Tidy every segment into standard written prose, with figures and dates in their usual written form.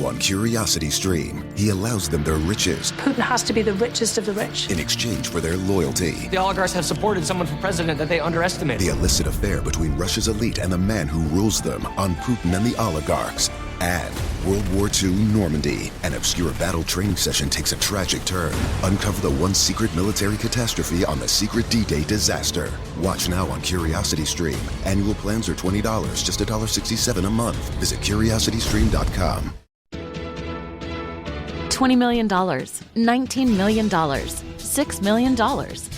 on Curiosity Stream. He allows them their riches. Putin has to be the richest of the rich. In exchange for their loyalty. The oligarchs have supported someone for president that they underestimate. The illicit affair between Russia's elite and the man who rules them on Putin and the oligarchs. And World War II Normandy. An obscure battle training session takes a tragic turn. Uncover the one secret military catastrophe on the secret D-Day disaster. Watch now on Curiosity Stream. Annual plans are $20, just $1.67 a month. Visit CuriosityStream.com. $20 million, $19 million, $6 million.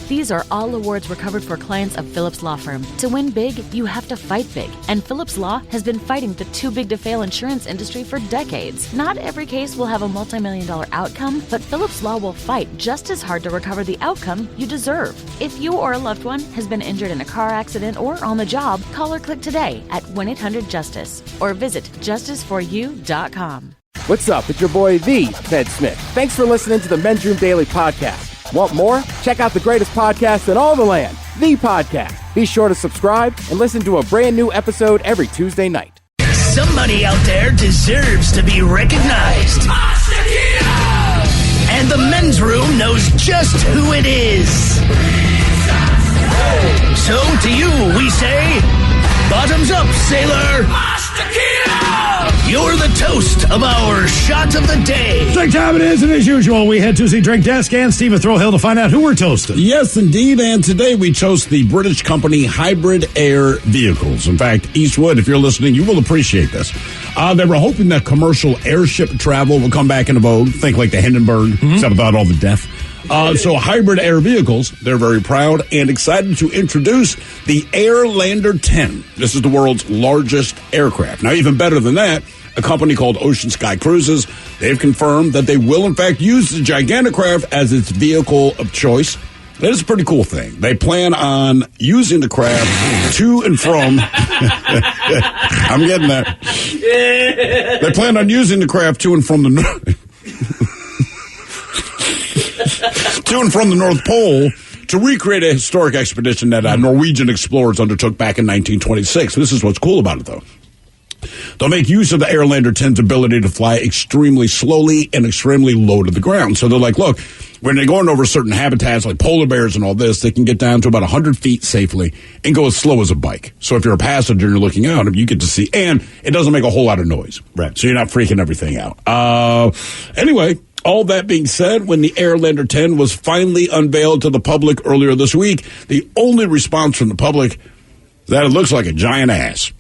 These are all awards recovered for clients of Phillips Law Firm. To win big, you have to fight big. And Phillips Law has been fighting the too-big-to-fail insurance industry for decades. Not every case will have a multi-million-dollar outcome, but Phillips Law will fight just as hard to recover the outcome you deserve. If you or a loved one has been injured in a car accident or on the job, call or click today at 1-800-JUSTICE or visit justiceforyou.com. What's up? It's your boy, The Ted Smith. Thanks for listening to the Men's Room Daily Podcast. Want more? Check out the greatest podcast in all the land, The Podcast. Be sure to subscribe and listen to a brand new episode every Tuesday night. Somebody out there deserves to be recognized. And the Men's Room knows just who it is. So to you, we say, bottoms up, sailor. You're the toast of our shot of the day. Drink time it is, and as usual, we head to the drink desk and Stephen Throwhill to find out who we're toasting. Yes, indeed, and today we toast the British company Hybrid Air Vehicles. In fact, Eastwood, if you're listening, you will appreciate this. They were hoping that commercial airship travel will come back into vogue. Think like the Hindenburg, except without all the death. So Hybrid Air Vehicles, they're very proud and excited to introduce the Airlander 10. This is the world's largest aircraft. Now, even better than that, a company called Ocean Sky Cruises, they've confirmed that they will, in fact, use the gigantic craft as its vehicle of choice. That is a pretty cool thing. They plan on using the craft to and from... I'm getting that. They plan on using the craft to and from the... to and from the North Pole to recreate a historic expedition that Norwegian explorers undertook back in 1926. This is what's cool about it, though. They'll make use of the Airlander 10's ability to fly extremely slowly and extremely low to the ground. So they're like, look, when they're going over certain habitats like polar bears and all this, they can get down to about 100 feet safely and go as slow as a bike. So if you're a passenger and you're looking out, you get to see, and it doesn't make a whole lot of noise. Right. So you're not freaking everything out. Anyway, all that being said, when the Airlander 10 was finally unveiled to the public earlier this week, the only response from the public is that it looks like a giant ass.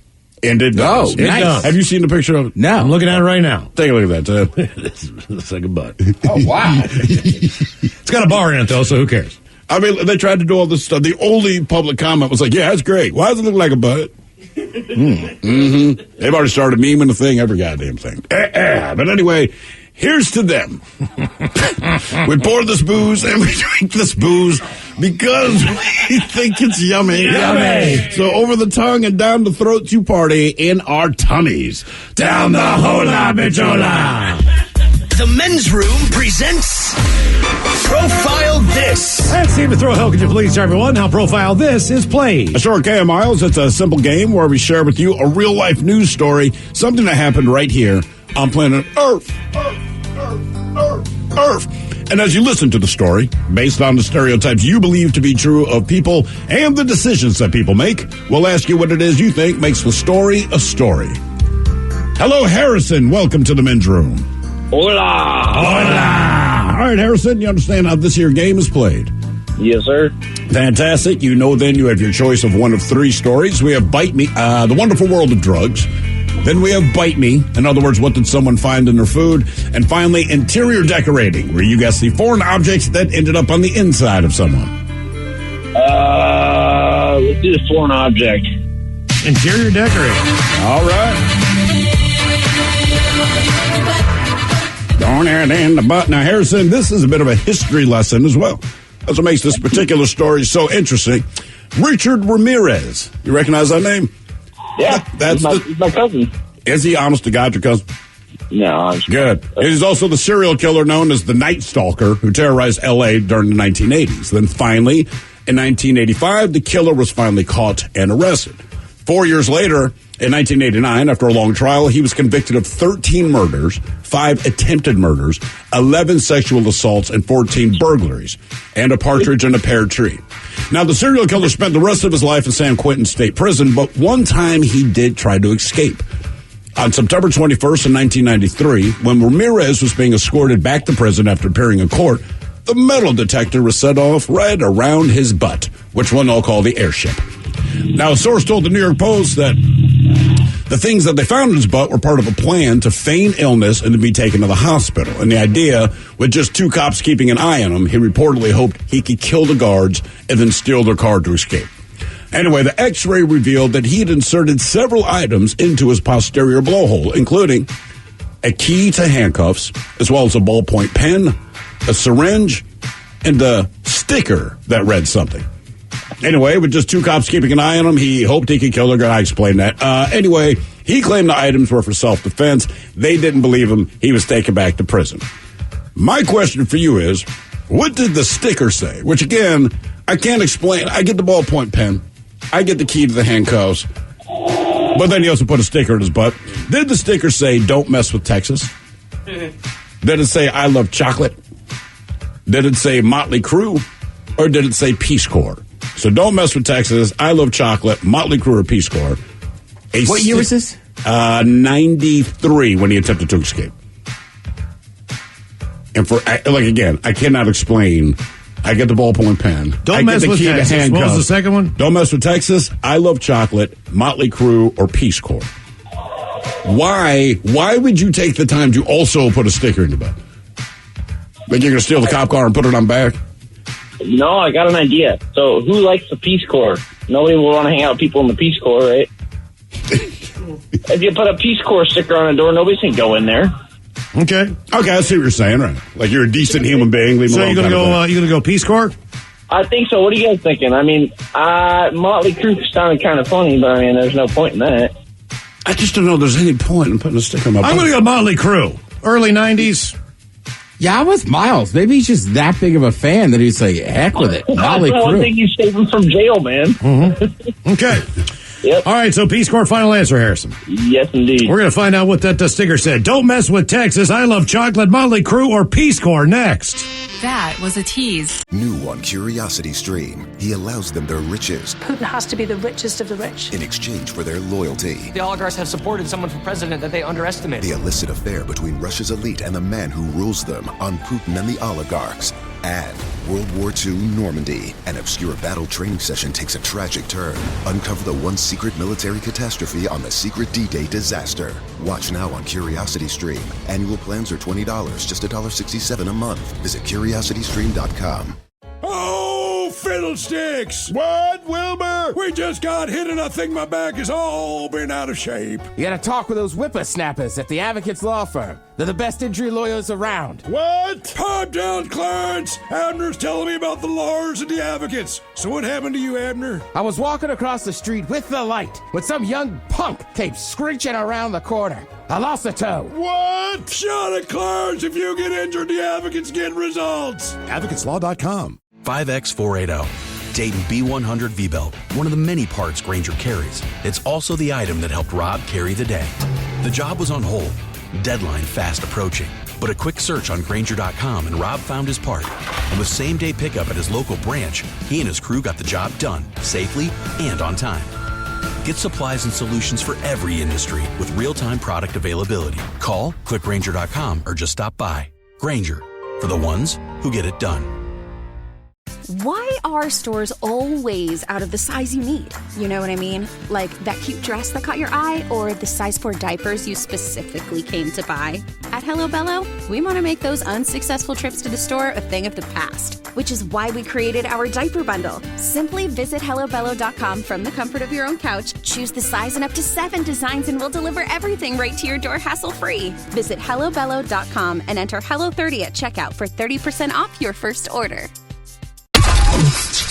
And it does. Oh, nice. Have you seen the picture of it? No. I'm looking at it right now. Take a look at that. It looks like a butt. Oh, wow. It's got a bar in it, though, so who cares? I mean, they tried to do all this stuff. The only public comment was like, yeah, that's great. Why does it look like a butt? They've already started memeing the thing, every goddamn thing. But anyway, here's to them. We pour this booze and we drink this booze because we think it's yummy. Yummy. So over the tongue and down the throat to party in our tummies. Down the hola bichola. The Men's Room presents Profile This. And Stephen Throwhill, could you please tell everyone how Profile This is played? Sure, okay, Miles. It's a simple game where we share with you a real-life news story, something that happened right here on planet Earth. Earth. And as you listen to the story, based on the stereotypes you believe to be true of people and the decisions that people make, we'll ask you what it is you think makes the story a story. Hello, Harrison. Welcome to the Men's Room. Hola. Hola. All right, Harrison, you understand how this here game is played? Yes, sir. Fantastic. You know then you have your choice of one of three stories. We have Bite Me, The Wonderful World of Drugs. Then we have Bite Me. In other words, what did someone find in their food? And finally, Interior Decorating, where you guess the foreign objects that ended up on the inside of someone. Let's do the foreign object. Interior Decorating. All right. Darn it in the butt. Now, Harrison, this is a bit of a history lesson as well. That's what makes this particular story so interesting. Richard Ramirez. You recognize that name? Yeah, that's he's my cousin. Is he, honest to God, your cousin? No, I'm sure. Good. He's also the serial killer known as the Night Stalker who terrorized L.A. during the 1980s. Then finally, in 1985, the killer was finally caught and arrested. 4 years later, in 1989, after a long trial, he was convicted of 13 murders, 5 attempted murders, 11 sexual assaults, and 14 burglaries, and a partridge in a pear tree. Now, the serial killer spent the rest of his life in San Quentin State Prison, but one time he did try to escape. On September 21st in 1993, when Ramirez was being escorted back to prison after appearing in court, the metal detector was set off right around his butt, which one all call the airship. Now, a source told the New York Post that the things that they found in his butt were part of a plan to feign illness and to be taken to the hospital. And the idea, with just 2 cops keeping an eye on him, he reportedly hoped he could kill the guards and then steal their car to escape. Anyway, the x-ray revealed that he had inserted several items into his posterior blowhole, including a key to handcuffs, as well as a ballpoint pen, a syringe, and a sticker that read something. Anyway, with just 2 cops keeping an eye on him, he hoped he could kill the guy. I explained that. Anyway, he claimed the items were for self-defense. They didn't believe him. He was taken back to prison. My question for you is, what did the sticker say? Which, again, I can't explain. I get the ballpoint pen. I get the key to the handcuffs. But then he also put a sticker in his butt. Did the sticker say, don't mess with Texas? Did it say, I love chocolate? Did it say Motley Crue? Or did it say Peace Corps? So don't mess with Texas. I love chocolate. Motley Crue or Peace Corps. What year was this? 93 when he attempted to escape. And again, I cannot explain. I get the ballpoint pen. Don't mess with Texas. What was the second one? Don't mess with Texas. I love chocolate. Motley Crue or Peace Corps. Why would you take the time to also put a sticker in your butt? Like you're going to steal the cop car and put it on back? No, I got an idea. So who likes the Peace Corps? Nobody will want to hang out with people in the Peace Corps, right? If you put a Peace Corps sticker on a door, nobody's going to go in there. Okay, I see what you're saying, right? Like you're a decent human being. Leave so you're gonna go Peace Corps? I think so. What are you guys thinking? I mean, Motley Crue sounded kind of funny, but I mean, there's no point in that. I just don't know if there's any point in putting a sticker on my butt. I'm going to go Motley Crue. Early 90s. Yeah, I'm with Miles. Maybe he's just that big of a fan that he's like, heck with it. Motley That's the one Crue. thing you save him from jail, man. Mm-hmm. Okay. Yep. All right, so Peace Corps, final answer, Harrison. Yes, indeed. We're going to find out what that sticker said. Don't mess with Texas. I love chocolate. Motley Crue or Peace Corps next. That was a tease. New on Curiosity Stream, he allows them their riches Putin has to be the richest of the rich. in exchange for their loyalty. The oligarchs have supported someone for president that they underestimated. The illicit affair between Russia's elite and the man who rules them on Putin and the oligarchs. And World War II Normandy, an obscure battle training session takes a tragic turn. Uncover the one secret military catastrophe on the secret D-Day disaster. Watch now on Curiosity Stream. Annual plans are $20, just $1.67 a month. Visit curiositystream.com. Oh, fiddlesticks! What, Wilbur? We just got hit and I think my back has all been out of shape. You gotta talk with those whippersnappers at the Advocates Law Firm. They're the best injury lawyers around. What? Pipe down, Clarence! Abner's telling me about the lawyers and the advocates. So what happened to you, Abner? I was walking across the street with the light when some young punk came screeching around the corner. I lost a toe. What? Shut it, Clarence! If you get injured, the advocates get results. AdvocatesLaw.com. 5X480. Dayton B100 V-Belt, one of the many parts Grainger carries. It's also the item that helped Rob carry the day. The job was on hold, deadline fast approaching, but a quick search on Grainger.com and Rob found his part. And with same-day pickup at his local branch, he and his crew got the job done, safely and on time. Get supplies and solutions for every industry with real-time product availability. Call, click Grainger.com, or just stop by. Grainger, for the ones who get it done. Why are stores always out of the size you need? You know what I mean? Like that cute dress that caught your eye or the size 4 diapers you specifically came to buy. At Hello Bello, we want to make those unsuccessful trips to the store a thing of the past, which is why we created our diaper bundle. Simply visit HelloBello.com from the comfort of your own couch, choose the size and up to 7 designs, and we'll deliver everything right to your door hassle-free. Visit HelloBello.com and enter HELLO30 at checkout for 30% off your first order.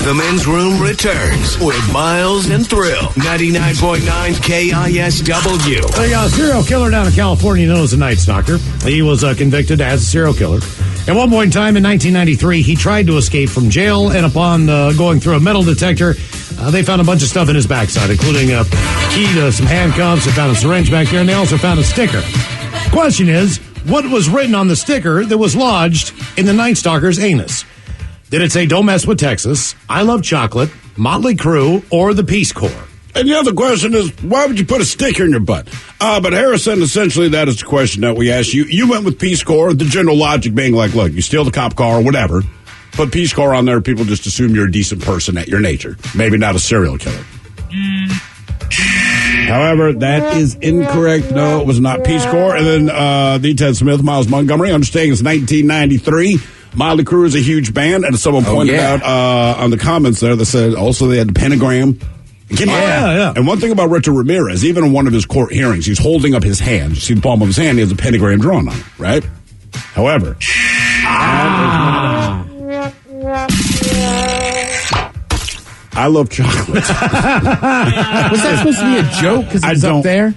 The men's room returns with Miles and Thrill. 99.9 KISW. A serial killer down in California known as the Night Stalker. He was convicted as a serial killer. At one point in time in 1993, he tried to escape from jail, and upon going through a metal detector, They found a bunch of stuff in his backside, including a key to some handcuffs. They found a syringe back there, and they also found a sticker. Question is, what was written on the sticker that was lodged in the Night Stalker's anus? Did it say, "Don't mess with Texas," "I love chocolate," "Motley Crue," or the Peace Corps? And the other question is, why would you put a sticker in your butt? But Harrison, essentially, that is the question that we asked you. You went with Peace Corps, the general logic being like, look, you steal the cop car or whatever, put Peace Corps on there, people just assume you're a decent person at your nature. Maybe not a serial killer. However, that is incorrect. No, it was not Peace Corps. And then the Ted Smith, Miles Montgomery, understanding it's 1993. Motley Crue is a huge band, and someone pointed out on the comments there that said also they had the pentagram. Yeah. And one thing about Richard Ramirez, even in one of his court hearings, he's holding up his hand. You see the palm of his hand, he has a pentagram drawn on it, right? However, I love chocolate. Was that supposed to be a joke because it's up there?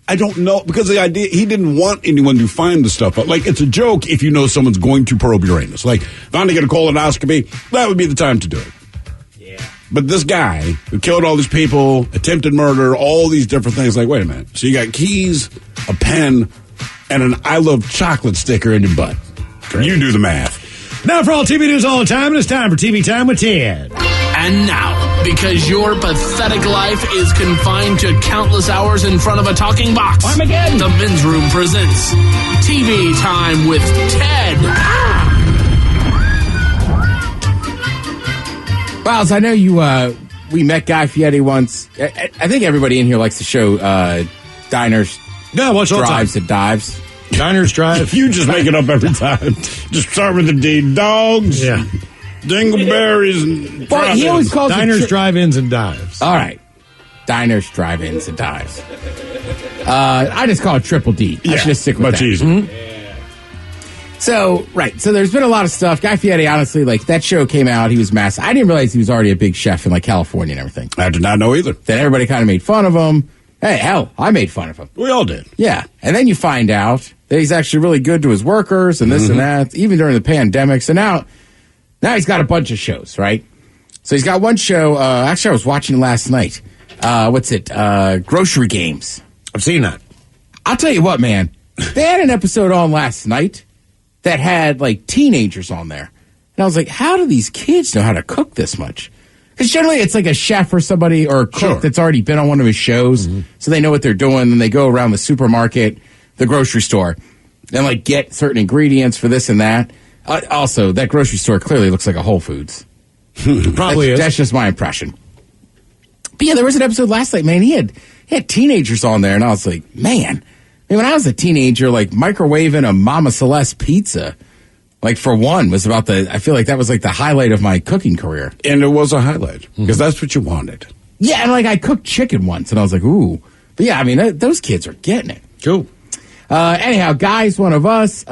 I don't know, because the idea, he didn't want anyone to find the stuff. But, like, it's a joke if you know someone's going to probe your anus. Like, if I'm to get a colonoscopy, that would be the time to do it. But this guy who killed all these people, attempted murder, all these different things, like, wait a minute. So you got keys, a pen, and an I love chocolate sticker in your butt. Great. You do the math. Now for all TV news all the time, it's time for TV Time with Ted. And now, because your pathetic life is confined to countless hours in front of a talking box, Armageddon. The Men's Room presents TV Time with Ted. Miles, I know you. We met Guy Fieri once. I think everybody in here likes the show Diners, Drives, and Dives. Diners, Drive. You just make it up every time. Just start with the D. Dogs, dingleberries, and well, he always calls Diners, Drive-Ins, and Dives. All right. Diners, Drive-Ins, and Dives. I just call it Triple D. I should just stick with much that. easier. Mm-hmm. So there's been a lot of stuff. Guy Fieri, honestly, like, that show came out, he was massive. I didn't realize he was already a big chef in, like, California and everything. I did not know either. Then everybody kind of made fun of him. Hey, hell, I made fun of him. We all did. Yeah. And then you find out that he's actually really good to his workers and this and that, even during the pandemic. So now he's got a bunch of shows, right? So he's got one show, actually I was watching it last night. Grocery Games. I've seen that. I'll tell you what, man. They had an episode on last night that had, like, teenagers on there. And I was like, how do these kids know how to cook this much? Because generally it's like a chef or somebody or a cook that's already been on one of his shows, so they know what they're doing, and they go around the supermarket, the grocery store, and, like, get certain ingredients for this and that. Also, that grocery store clearly looks like a Whole Foods. Probably is. That's just my impression. But yeah, there was an episode last night, man. He had teenagers on there, and I was like, man. I mean, when I was a teenager, like, microwaving a Mama Celeste pizza, like, for one, was about I feel like that was, like, the highlight of my cooking career. And it was a highlight, because that's what you wanted. Yeah, and, like, I cooked chicken once, and I was like, ooh. But yeah, I mean, those kids are getting it. Cool. Anyhow, Guy's one of us.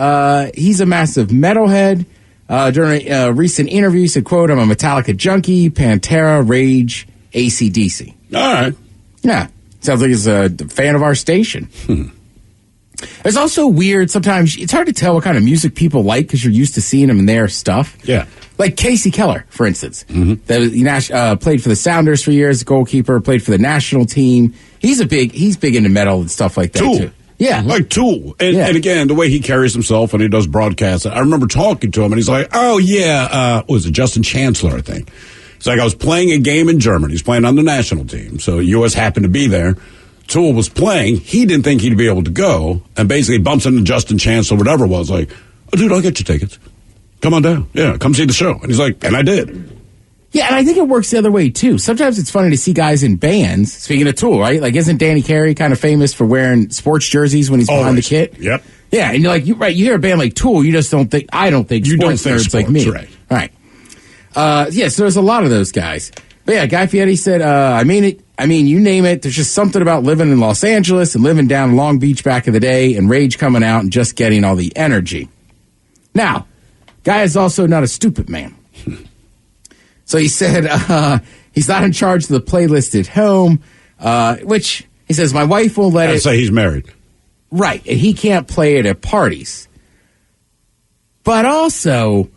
He's a massive metalhead. During a recent interview, he said, quote, "I'm a Metallica junkie, Pantera, Rage, AC/DC. All right. Yeah. Sounds like he's a fan of our station. It's also weird sometimes. It's hard to tell what kind of music people like because you're used to seeing them in their stuff. Yeah. Like Casey Keller, for instance. That played for the Sounders for years, goalkeeper, played for the national team. He's big into metal and stuff like that, Tool. too. Yeah. Like Tool. And again, the way he carries himself when he does broadcasts, I remember talking to him, and he's like, oh, yeah, was it Justin Chancellor, I think? It's like, I was playing a game in Germany. He's playing on the national team, so U.S. happened to be there. Tool was playing. He didn't think he'd be able to go, and basically bumps into Justin Chancellor, whatever it was, like, oh, dude, I'll get you tickets. Come on down. Yeah, come see the show. And he's like, and I did. Yeah, and I think it works the other way, too. Sometimes it's funny to see guys in bands. Speaking of Tool, right? Like, isn't Danny Carey kind of famous for wearing sports jerseys when he's behind the kit? Yep. Yeah, and you're like, you hear a band like Tool, you just don't think, I don't think you sports don't think nerds sports, like me. right. Right. Yeah, so there's a lot of those guys. But yeah, Guy Fieri said, I mean, you name it. There's just something about living in Los Angeles and living down Long Beach back in the day and Rage coming out and just getting all the energy. Now, Guy is also not a stupid man. So he said he's not in charge of the playlist at home, which he says, my wife won't let it. I'd say he's married. Right, and he can't play it at parties. But also,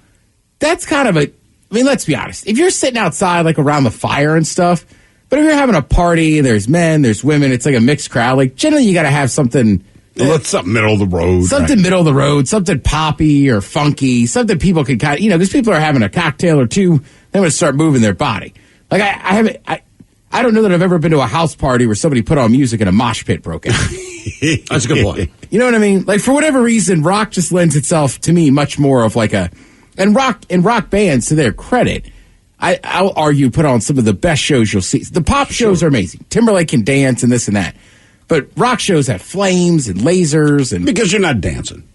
that's kind of I mean, let's be honest. If you're sitting outside, like around the fire and stuff, but if you're having a party, there's men, there's women, it's like a mixed crowd. Like generally, you got to have something. Something middle of the road. Something middle of the road, something poppy or funky, something people can kind of, because people are having a cocktail or two, they're going to start moving their body. Like I don't know that I've ever been to a house party where somebody put on music and a mosh pit broke out. That's a good point. You know what I mean? Like for whatever reason, rock just lends itself to me much more of like and rock bands, to their credit, I'll argue, put on some of the best shows you'll see. The pop shows are amazing. Timberlake can dance and this and that. But rock shows have flames and lasers. And because you're not dancing.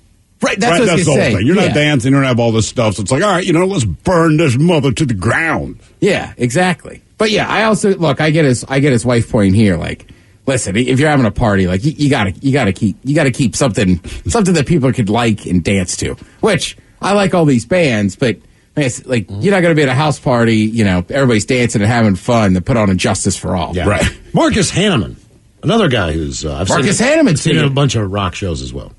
Right, that's what I was the going to whole say. thing. You're not dancing, you don't have all this stuff. So it's like, all right, let's burn this mother to the ground. Yeah, exactly. But yeah, I also, look, I get his wife point here. Like, listen, if you're having a party, like you gotta keep something that people could like and dance to. Which I like all these bands, but like you're not gonna be at a house party, everybody's dancing and having fun. To put on a Justice for All, yeah. Right? Marcus Hanneman, another guy who's I've seen a bunch of rock shows as well.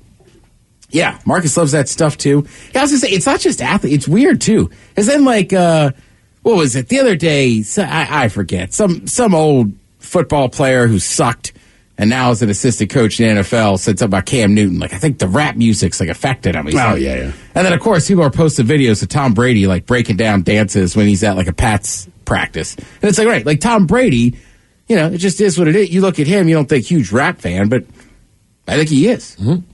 Yeah, Marcus loves that stuff too. Yeah, I was gonna say it's not just athletes; it's weird too. Because then, like, what was it the other day? I forget some old football player who sucked and now is an assistant coach in the NFL said something about Cam Newton. Like, I think the rap music's like affected him. Yeah. And then of course people are posting videos of Tom Brady like breaking down dances when he's at like a Pats practice, and it's like right, like Tom Brady, it just is what it is. You look at him, you don't think huge rap fan, but I think he is. Mm-hmm.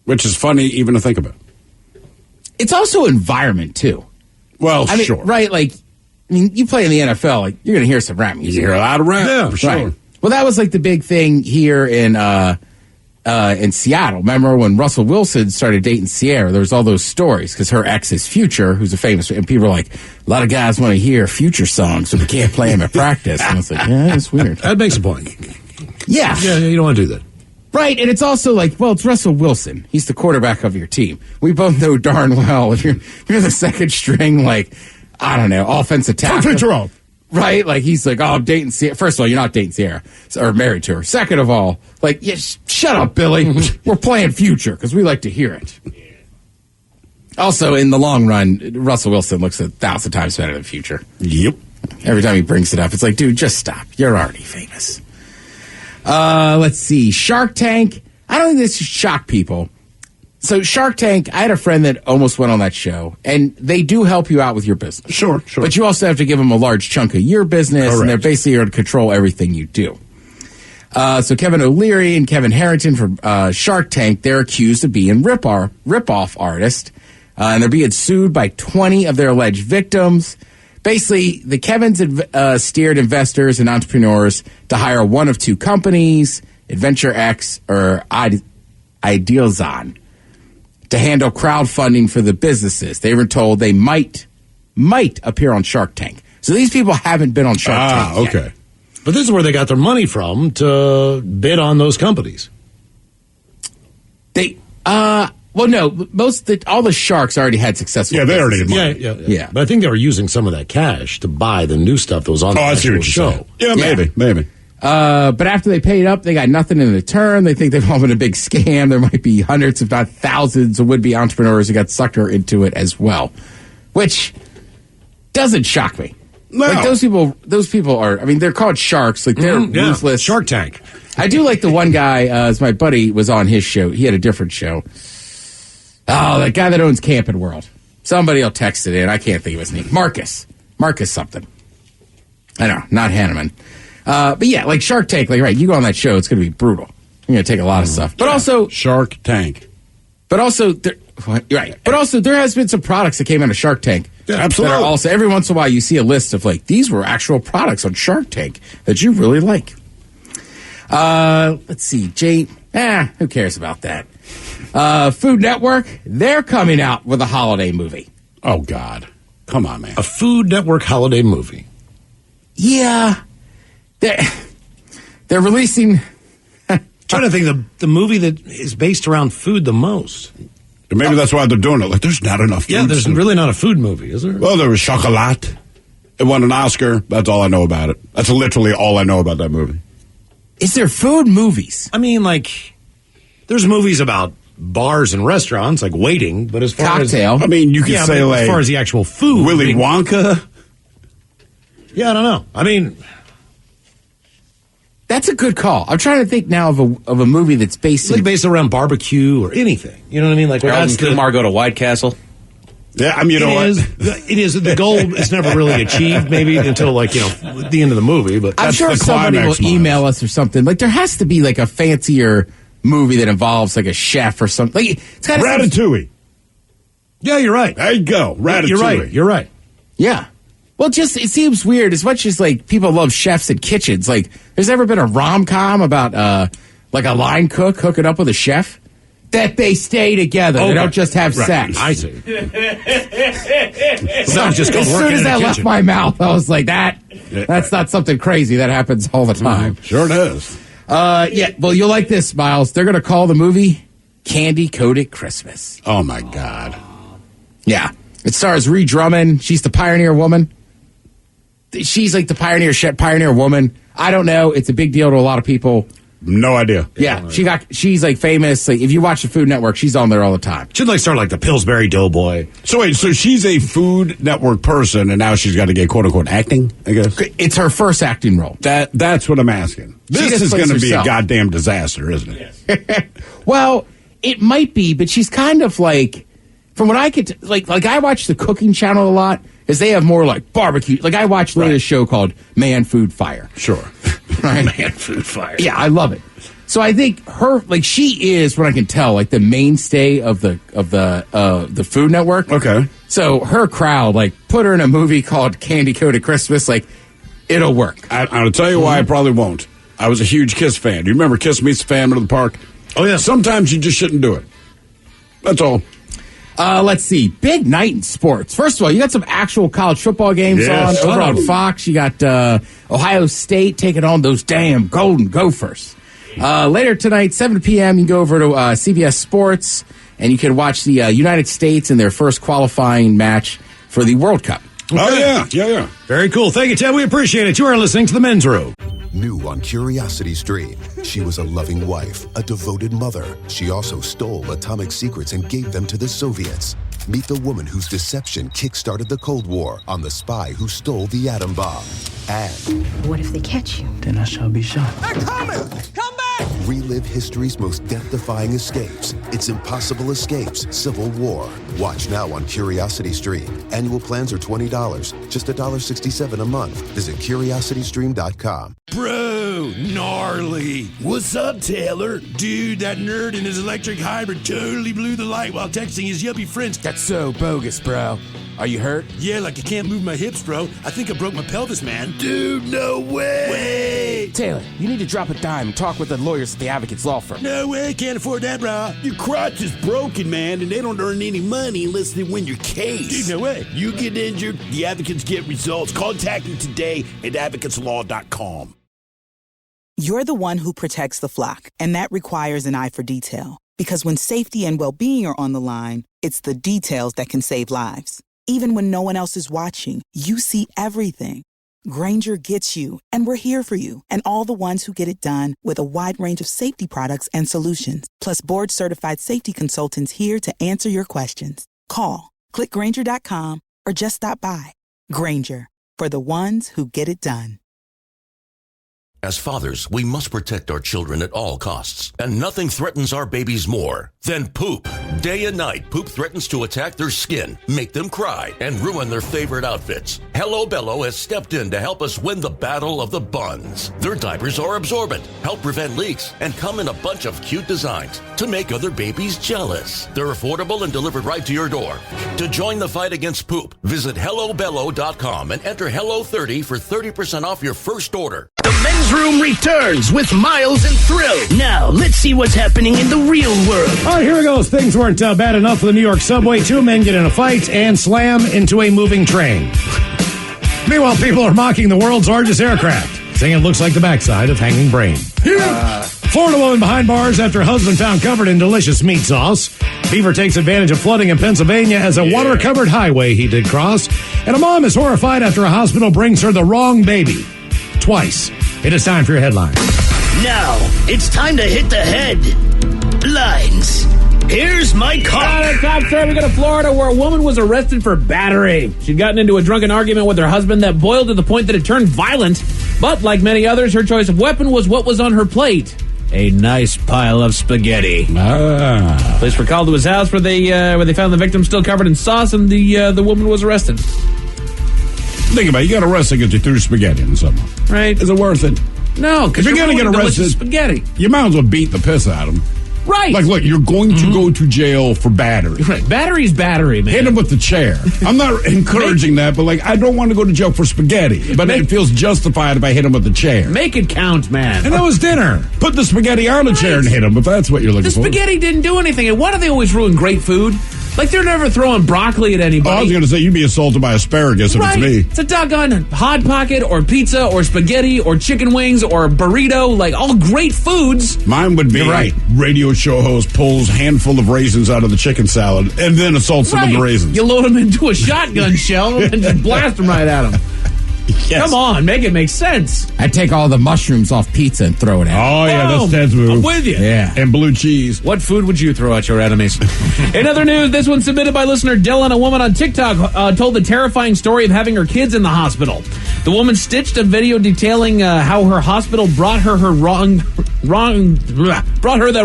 Which is funny even to think about. It's also environment, too. Well, I mean, sure. Right, like, you play in the NFL, like, you're going to hear some rap music. You hear a lot of rap, yeah, for sure. Right. Well, that was like the big thing here in Seattle. Remember when Russell Wilson started dating Ciara? There was all those stories because her ex is Future, who's a famous, and people are like, a lot of guys want to hear Future songs, so we can't play them at practice. And I was like, yeah, that's weird. That makes a point. Yeah. Yeah, you don't want to do that. Right, and it's also like, well, it's Russell Wilson. He's the quarterback of your team. We both know darn well if you're the second string, like, I don't know, offensive tackle. Right, like he's like, oh, I'm dating Ciara. First of all, you're not dating Ciara or married to her. Second of all, like, shut up, Billy. We're playing Future because we like to hear it. Also, in the long run, Russell Wilson looks 1,000 times better than Future. Yep. Every time he brings it up, it's like, dude, just stop. You're already famous. Let's see. Shark Tank. I don't think this should shock people. So Shark Tank, I had a friend that almost went on that show, and they do help you out with your business. Sure. But you also have to give them a large chunk of your business, Correct. And they're basically going to control everything you do. So Kevin O'Leary and Kevin Harrington from Shark Tank, they're accused of being rip-off artists, and they're being sued by 20 of their alleged victims. Basically, the Kevins steered investors and entrepreneurs to hire one of two companies, Adventure X or Idealzon, to handle crowdfunding for the businesses. They were told they might appear on Shark Tank. So these people haven't been on Shark Tank yet. Okay. But this is where they got their money from to bid on those companies. Well, no, all the sharks already had successful. Yeah, they already had money. Yeah. But I think they were using some of that cash to buy the new stuff that was on the actual show. Yeah, maybe. But after they paid up, they got nothing in return. They think they've all been a big scam. There might be hundreds, if not thousands, of would-be entrepreneurs who got sucked into it as well, which doesn't shock me. No. Like those people are. I mean, they're called sharks. Like they're ruthless. Shark Tank. I do like the one guy. As my buddy was on his show, he had a different show. Oh, that guy that owns Camping World. Somebody will text it in. I can't think of his name. Marcus something. I know, not Hanneman. But yeah, like Shark Tank, like, right, you go on that show, it's going to be brutal. You're going to take a lot of stuff. But also... Shark Tank. But also, right. But also, there has been some products that came out of Shark Tank. Yeah, absolutely. That are also, every once in a while, you see a list of, like, these were actual products on Shark Tank that you really like. Let's see, who cares about that? Food Network, they're coming out with a holiday movie. Oh, God. Come on, man. A Food Network holiday movie. Yeah. They're releasing... trying to think of the movie that is based around food the most. Maybe that's why they're doing it. Like, there's not enough food. Yeah, there's really not a food movie, is there? Well, there was Chocolat. It won an Oscar. That's all I know about it. That's literally all I know about that movie. Is there food movies? I mean, like, there's movies about bars and restaurants, like waiting, but as far cocktail. as... I mean, you could say, like... As far as the actual food... Willy Wonka? Yeah, I don't know. I mean... That's a good call. I'm trying to think now of a movie that's based around barbecue or anything. You know what I mean? Like, Harold and Kumar go to White Castle. Yeah, I mean, you know what? It is. The goal is never really achieved, maybe, until, like, the end of the movie. But I'm sure somebody will email us or something. Like, there has to be, like, a fancier movie that involves, like, a chef or something. Like, it's kind of Ratatouille. Yeah, you're right. There you go. Ratatouille. You're right. Yeah. Well, it seems weird. As much as, like, people love chefs and kitchens, like, there's ever been a rom-com about, like, a line cook hooking up with a chef? That they stay together. Okay. They don't just have sex. I see. As soon as that left my mouth, I was like, that's not something crazy. That happens all the time. Sure does. Yeah, well, you'll like this, Miles. They're going to call the movie Candy Coated Christmas. Oh, my God. Yeah. It stars Ree Drummond. She's the pioneer woman. She's like the pioneer woman. I don't know. It's a big deal to a lot of people. No idea. Yeah, she's like famous. Like, if you watch the Food Network, she's on there all the time. She'd like start like the Pillsbury Doughboy. So wait, so she's a Food Network person, and now she's got to get quote unquote acting, I guess. It's her first acting role. That's what I'm asking. This is going to be a goddamn disaster, isn't it? Yes. Well, it might be, but she's kind of like, from what I could like I watch the cooking channel a lot, is they have more like barbecue. Like, I watch Leah's show called Man, Food, Fire. Sure. Right? Man, Food, Fire. Yeah, I love it. So I think her, like, she is, what I can tell, like the mainstay of the Food Network. Okay. So her crowd, like, put her in a movie called Candy Coated Christmas, like, it'll work. I'll tell you why I probably won't. I was a huge Kiss fan. Do you remember Kiss Meets the Fan in the Park? Oh, yeah. Sometimes you just shouldn't do it. That's all. Let's see. Big night in sports. First of all, you got some actual college football games on over on Fox. You got Ohio State taking on those damn Golden Gophers. Later tonight, 7 p.m., you can go over to CBS Sports, and you can watch the United States in their first qualifying match for the World Cup. Okay. Oh, yeah. Very cool. Thank you, Ted. We appreciate it. You are listening to The Men's Room. New on Curiosity Stream, she was a loving wife, a devoted mother. She also stole atomic secrets and gave them to the Soviets. Meet the woman whose deception kick-started the Cold War on the spy who stole the atom bomb. And What if they catch you? Then I shall be shot. They're coming! Come back! relive history's most death-defying escapes. It's Impossible Escapes, Civil War. Watch now on Curiosity Stream. Annual plans are $20, just $1.67 a month. Visit curiositystream.com. Bro, gnarly. What's up, Taylor? Dude, that nerd in his electric hybrid totally blew the light while texting his yuppie friends. That's so bogus, bro. Are you hurt? Yeah, like I can't move my hips, bro. I think I broke my pelvis, man. Dude, no way. Taylor, you need to drop a dime and talk with the lawyers at the Advocates Law Firm. No way, can't afford that, bro. Your crotch is broken, man, and they don't earn any money unless they win your case. Dude, no way. You get injured, the advocates get results. Contact them today at advocateslaw.com. You're the one who protects the flock, and that requires an eye for detail. Because when safety and well-being are on the line, it's the details that can save lives. Even when no one else is watching, you see everything. Grainger gets you, and we're here for you, and all the ones who get it done with a wide range of safety products and solutions, plus board-certified safety consultants here to answer your questions. Call, click Grainger.com, or just stop by. Grainger, for the ones who get it done. As fathers, we must protect our children at all costs, and nothing threatens our babies more than poop. Day and night, poop threatens to attack their skin, make them cry, and ruin their favorite outfits. Hello Bello has stepped in to help us win the battle of the buns. Their diapers are absorbent, help prevent leaks, and come in a bunch of cute designs to make other babies jealous. They're affordable and delivered right to your door. To join the fight against poop, visit HelloBello.com and enter HELLO30 for 30% off your first order. The Men's Room returns with Miles and Thrill. Now, let's see what's happening in the real world. All right, here it goes. Things weren't bad enough for the New York subway. Two men get in a fight and slam into a moving train. Meanwhile, people are mocking the world's largest aircraft, saying it looks like the backside of hanging brain. Florida woman behind bars after husband found covered in delicious meat sauce. Beaver takes advantage of flooding in Pennsylvania as a water-covered highway he did cross. And a mom is horrified after a hospital brings her the wrong baby. Twice. It is time for your headlines. Now, it's time to hit the headlines. Here's my car. Top story, we go to Florida where a woman was arrested for battery. She'd gotten into a drunken argument with her husband that boiled to the point that it turned violent. But like many others, her choice of weapon was what was on her plate. A nice pile of spaghetti. Police were called to his house where they found the victim still covered in sauce, and the woman was arrested. Think about it. You got arrested because you threw spaghetti on someone. Right. Is it worth it? No, because you're going to get arrested, spaghetti. You might as well beat the piss out of him. Right. Like, look, you're going to go to jail for battery. Right. Battery's battery, man. Hit him with the chair. I'm not encouraging that, but, like, I don't want to go to jail for spaghetti. But it feels justified if I hit him with the chair. Make it count, man. And that was dinner. Put the spaghetti on a chair and hit him, if that's what you're looking for. The spaghetti didn't do anything. And why do they always ruin great food? Like, they're never throwing broccoli at anybody. Oh, I was going to say, you'd be assaulted by asparagus if it's me. It's a doggone Hot Pocket or pizza or spaghetti or chicken wings or burrito, like all great foods. Mine would be radio show host pulls handful of raisins out of the chicken salad and then assaults them with the raisins. You load them into a shotgun shell and just blast them right at them. Yes. Come on, make it make sense. I'd take all the mushrooms off pizza and throw it at Oh, yeah, that's Ted's move. I'm with you. Yeah. And blue cheese. What food would you throw at your enemies? In other news, this one submitted by listener Dylan. A woman on TikTok told the terrifying story of having her kids in the hospital. The woman stitched a video detailing how her hospital brought her the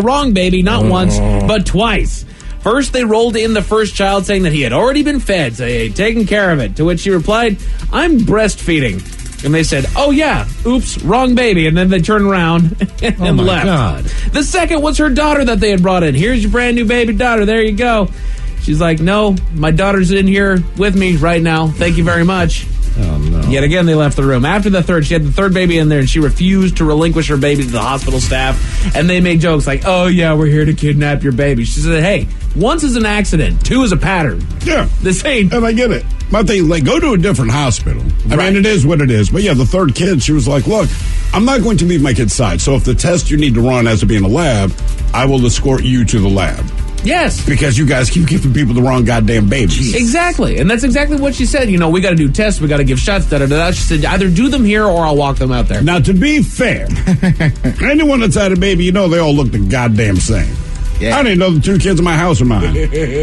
wrong baby, not once, but twice. First, they rolled in the first child saying that he had already been fed, so he had taken care of it, to which she replied, "I'm breastfeeding." And they said, "Oh yeah, oops, wrong baby." And then they turned around and left. God. The second was her daughter that they had brought in. "Here's your brand new baby daughter. There you go." She's like, "No, my daughter's in here with me right now. Thank you very much." Oh, no. Yet again, they left the room. After the third, she had the third baby in there, and she refused to relinquish her baby to the hospital staff. And they made jokes like, "Oh, yeah, we're here to kidnap your baby." She said, "Hey, once is an accident. Two is a pattern." Yeah. This ain't... And I get it. My thing, like, go to a different hospital. I mean, it is what it is. But, yeah, the third kid, she was like, "Look, I'm not going to leave my kid's side. So if the test you need to run has to be in a lab, I will escort you to the lab." Yes. Because you guys keep giving people the wrong goddamn babies. Exactly. And that's exactly what she said. You know, we got to do tests. We got to give shots. Da-da-da-da. She said, either do them here or I'll walk them out there. Now, to be fair, anyone that's had a baby, you know they all look the goddamn same. Yeah. I didn't know the two kids in my house are mine.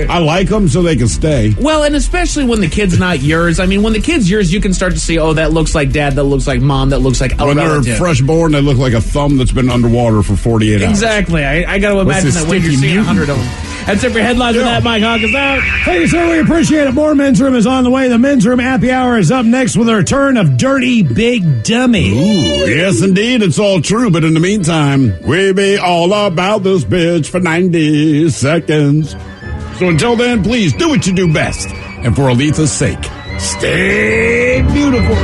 I like them so they can stay. Well, and especially when the kid's not yours. I mean, when the kid's yours, you can start to see, oh, that looks like dad, that looks like mom, that looks like a when relative. They're fresh born, they look like a thumb that's been underwater for 48 hours. Exactly. I got to imagine that when you're seeing 100 of them. That's it for headlines with that. Mike Hawk is out. Thank you, sir. We appreciate it. More Men's Room is on the way. The Men's Room Happy Hour is up next with the return of Dirty Big Dummy. Ooh, yes, indeed. It's all true. But in the meantime, we be all about this bitch for 90 seconds. So until then, please do what you do best. And for Aletha's sake, stay beautiful.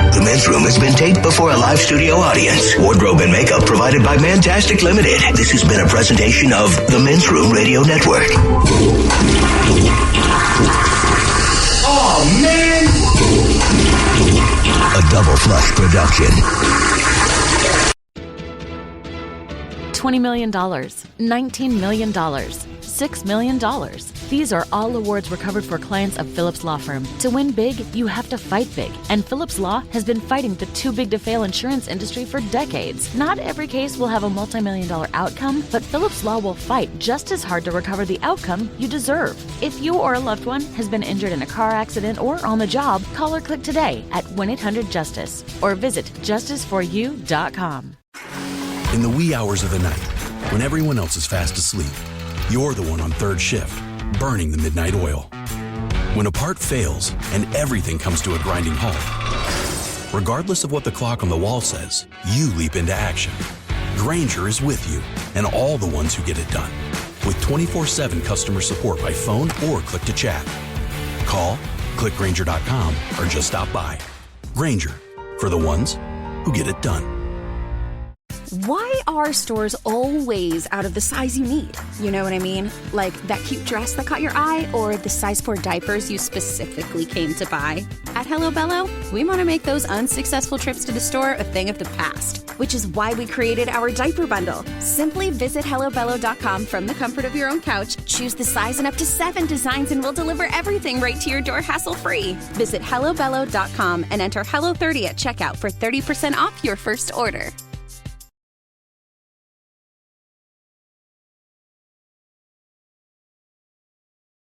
The Men's Room has been taped before a live studio audience. Wardrobe and makeup provided by Mantastic Limited. This has been a presentation of the Men's Room Radio Network. Oh, man! A Double Flush production. $20 million, $19 million, $6 million. These are all awards recovered for clients of Phillips Law Firm. To win big, you have to fight big. And Phillips Law has been fighting the too big to fail insurance industry for decades. Not every case will have a multi-million-dollar outcome, but Phillips Law will fight just as hard to recover the outcome you deserve. If you or a loved one has been injured in a car accident or on the job, call or click today at 1-800-JUSTICE or visit justiceforyou.com. In the wee hours of the night, when everyone else is fast asleep, you're the one on third shift, burning the midnight oil. When a part fails and everything comes to a grinding halt, regardless of what the clock on the wall says, you leap into action. Grainger is with you and all the ones who get it done. With 24/7 customer support by phone or click to chat. Call, click Grainger.com, or just stop by. Grainger, for the ones who get it done. Why are stores always out of the size you need? You know what I mean? Like that cute dress that caught your eye or the size 4 diapers you specifically came to buy? At Hello Bello, we want to make those unsuccessful trips to the store a thing of the past, which is why we created our diaper bundle. Simply visit HelloBello.com from the comfort of your own couch, choose the size and up to 7 designs, and we'll deliver everything right to your door hassle-free. Visit HelloBello.com and enter HELLO30 at checkout for 30% off your first order.